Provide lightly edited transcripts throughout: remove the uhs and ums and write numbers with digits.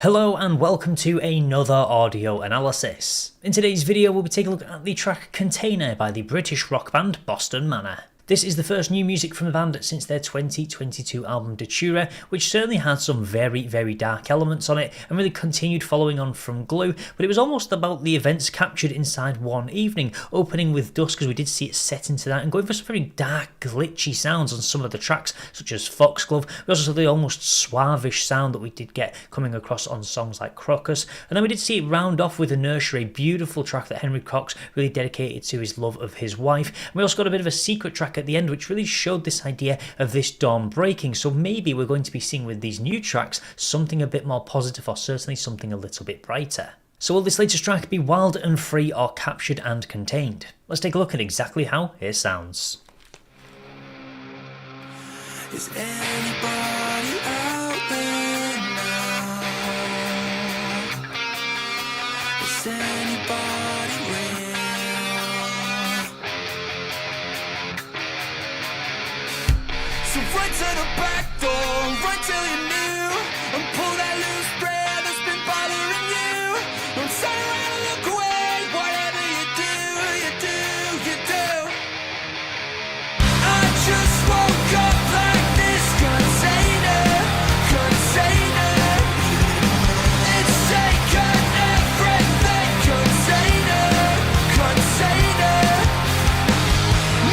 Hello and welcome to another audio analysis. In today's video we'll be taking a look at the track Container by the British rock band Boston Manor. This is the first new music from the band since their 2022 album Datura, which certainly had some very dark elements on it and really continued following on from Glue, but it was almost about the events captured inside one evening, opening with dusk as we did see it set into that and going for some very dark glitchy sounds on some of the tracks such as Foxglove. We also saw the almost suavish sound that we did get coming across on songs like Crocus, and then we did see it round off with Inertia, a beautiful track that Henry Cox really dedicated to his love of his wife. And we also got a bit of a secret track at the end which really showed this idea of this dawn breaking, so maybe we're going to be seeing with these new tracks something a bit more positive, or certainly something a little bit brighter. So will this latest track be wild and free or captured and contained? Let's take a look at exactly how it sounds. Is anybody out there now? Is anybody real? So run to the back door, run till you knew, and pull that loose thread that's been bothering you. Don't turn around and look away, whatever you do, you do, you do. I just woke up like this container. It's taken everything, container.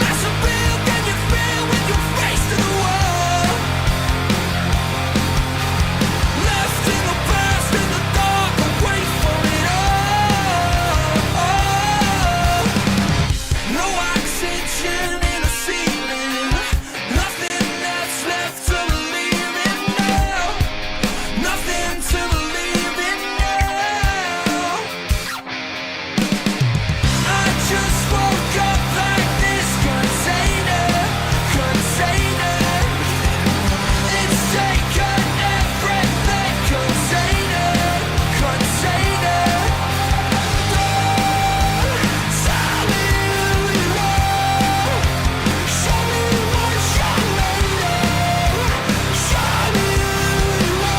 Massive real, can you feel with your face to the wall? Left in the past, in the dark, away from it all. No oxygen in the ceiling, nothing that's left to believe in now. Nothing to believe in now. I just woke up like this container. It's taken everything, container. Don't tell me who you are. Show me what you're made of. Show me who you are.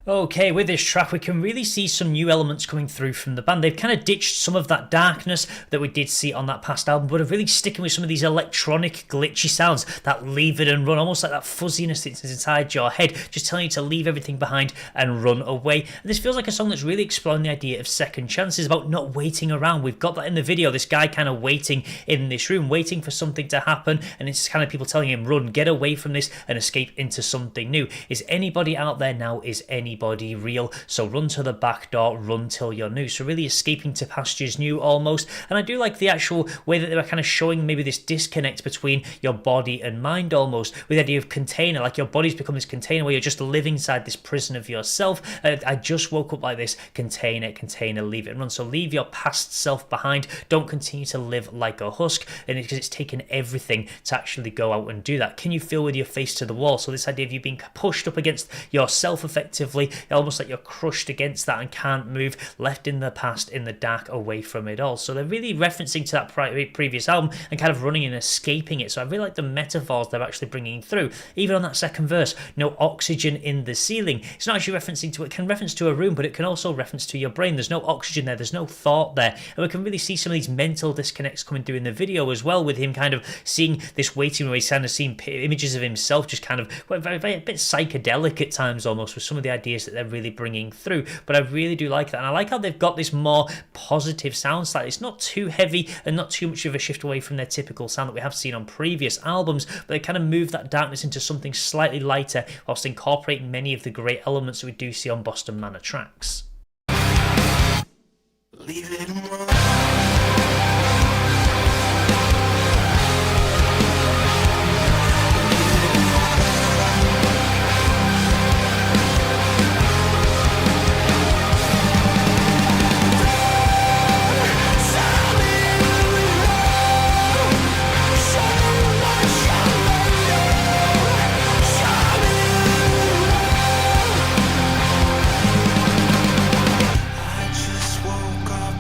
Okay, with this track we can really see some new elements coming through from the band. They've kind of ditched some of that darkness that we did see on that past album, but are really sticking with some of these electronic glitchy sounds that leave it and run, almost like that fuzziness that's inside your head, just telling you to leave everything behind and run away. And this feels like a song that's really exploring the idea of second chances, about not waiting around. We've got that in the video, this guy kind of waiting in this room, waiting for something to happen, and it's kind of people telling him, run, get away from this and escape into something new. Is anybody out there now? Is anybody real? So run to the back door, run till you're new. So really escaping to pastures new almost. And I do like the actual way that they were kind of showing maybe this disconnect between your body and mind almost, with the idea of container, like your body's become this container where you're just living inside this prison of yourself. I just woke up like this, container, leave it and run. So leave your past self behind, don't continue to live like a husk, and because it's taken everything to actually go out and do that. Can you feel with your face to the wall? So this idea of you being pushed up against yourself effectively, almost like you're crushed against that and can't move, left in the past, in the dark, away from it all. So they're really referencing to that previous album and kind of running and escaping it. So I really like the metaphors they're actually bringing through. Even on that second verse, no oxygen in the ceiling. It's not actually referencing to, it can reference to a room, but it can also reference to your brain. There's no oxygen there, there's no thought there. And we can really see some of these mental disconnects coming through in the video as well, with him kind of seeing this waiting room. He's kind of seeing images of himself just kind of very a bit psychedelic at times almost, with some of the ideas that they're really bringing through. But I really do like that, and I like how they've got this more positive sound style. It's not too heavy and not too much of a shift away from their typical sound that we have seen on previous albums, but they kind of move that darkness into something slightly lighter whilst incorporating many of the great elements that we do see on Boston Manor tracks. Leave it and run.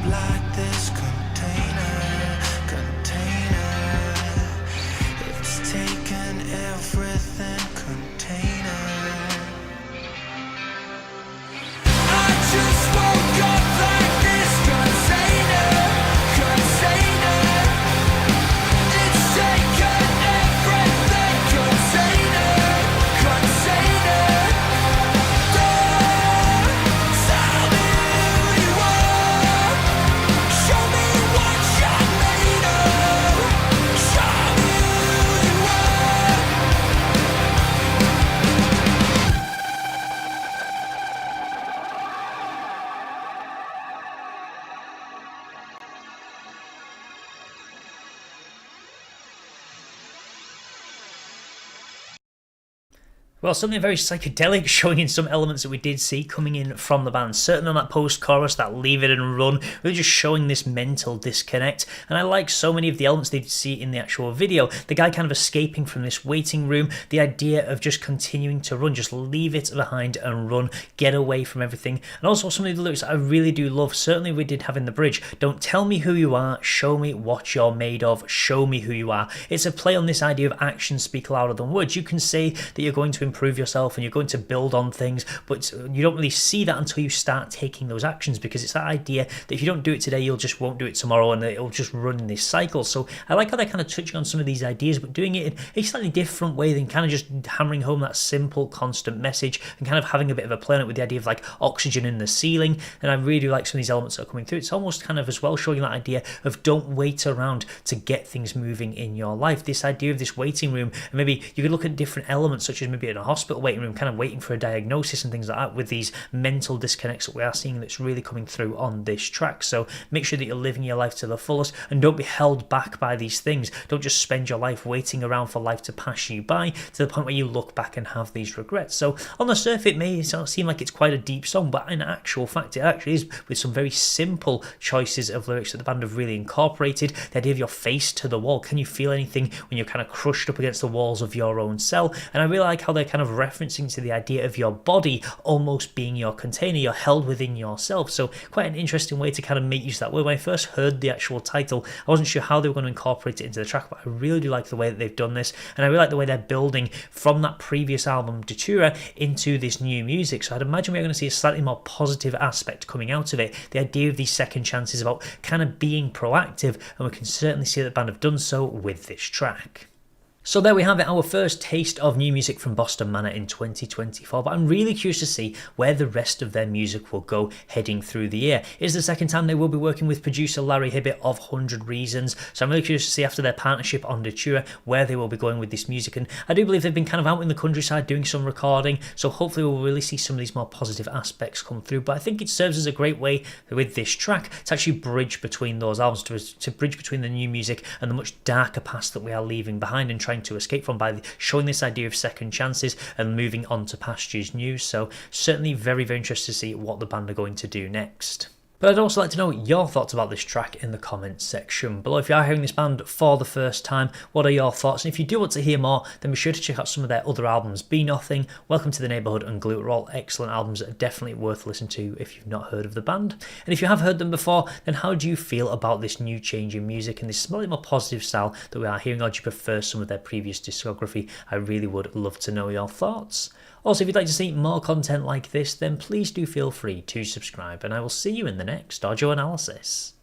Like this Well, something very psychedelic showing in some elements that we did see coming in from the band. Certainly on that post-chorus, that leave it and run, really just showing this mental disconnect. And I like so many of the elements they see in the actual video. The guy kind of escaping from this waiting room, the idea of just continuing to run, just leave it behind and run, get away from everything. And also some of the lyrics I really do love, certainly we did have in the bridge. Don't tell me who you are, show me what you're made of, show me who you are. It's a play on this idea of actions speak louder than words. You can say that you're going to improve yourself and you're going to build on things, but you don't really see that until you start taking those actions, because it's that idea that if you don't do it today, you'll just won't do it tomorrow, and it'll just run in this cycle. So I like how they're kind of touching on some of these ideas, but doing it in a slightly different way than kind of just hammering home that simple, constant message and kind of having a bit of a play on it with the idea of like oxygen in the ceiling. And I really do like some of these elements that are coming through. It's almost kind of as well showing that idea of don't wait around to get things moving in your life. This idea of this waiting room, and maybe you could look at different elements, such as maybe in a hospital waiting room, kind of waiting for a diagnosis and things like that, with these mental disconnects that we are seeing that's really coming through on this track. So make sure that you're living your life to the fullest and don't be held back by these things. Don't just spend your life waiting around for life to pass you by to the point where you look back and have these regrets. So on the surface it may seem like it's quite a deep song, but in actual fact it actually is, with some very simple choices of lyrics that the band have really incorporated. The idea of your face to the wall, can you feel anything when you're kind of crushed up against the walls of your own cell? And I really like how they're kind of referencing to the idea of your body almost being your container, you're held within yourself. So quite an interesting way to kind of make use of that word. When I first heard the actual title, I wasn't sure how they were going to incorporate it into the track, but I really do like the way that they've done this, and I really like the way they're building from that previous album Datura into this new music. So I'd imagine we're going to see a slightly more positive aspect coming out of it. The idea of these second chances about kind of being proactive, and we can certainly see that the band have done so with this track. So there we have it, our first taste of new music from Boston Manor in 2024, but I'm really curious to see where the rest of their music will go heading through the year. It's the second time they will be working with producer Larry Hibbitt of 100 Reasons, so I'm really curious to see after their partnership on Datura where they will be going with this music. And I do believe they've been kind of out in the countryside doing some recording, so hopefully we'll really see some of these more positive aspects come through. But I think it serves as a great way with this track to actually bridge between those albums, to bridge between the new music and the much darker past that we are leaving behind and trying to escape from, by showing this idea of second chances and moving on to pastures new. So certainly very, very interested to see what the band are going to do next. But I'd also like to know your thoughts about this track in the comments section below. If you are hearing this band for the first time, what are your thoughts? And if you do want to hear more, then be sure to check out some of their other albums. Be Nothing, Welcome to the Neighbourhood and Glue are all excellent albums that are definitely worth listening to if you've not heard of the band. And if you have heard them before, then how do you feel about this new change in music and this slightly more positive style that we are hearing, or do you prefer some of their previous discography? I really would love to know your thoughts. Also, if you'd like to see more content like this, then please do feel free to subscribe, and I will see you in the next audio analysis.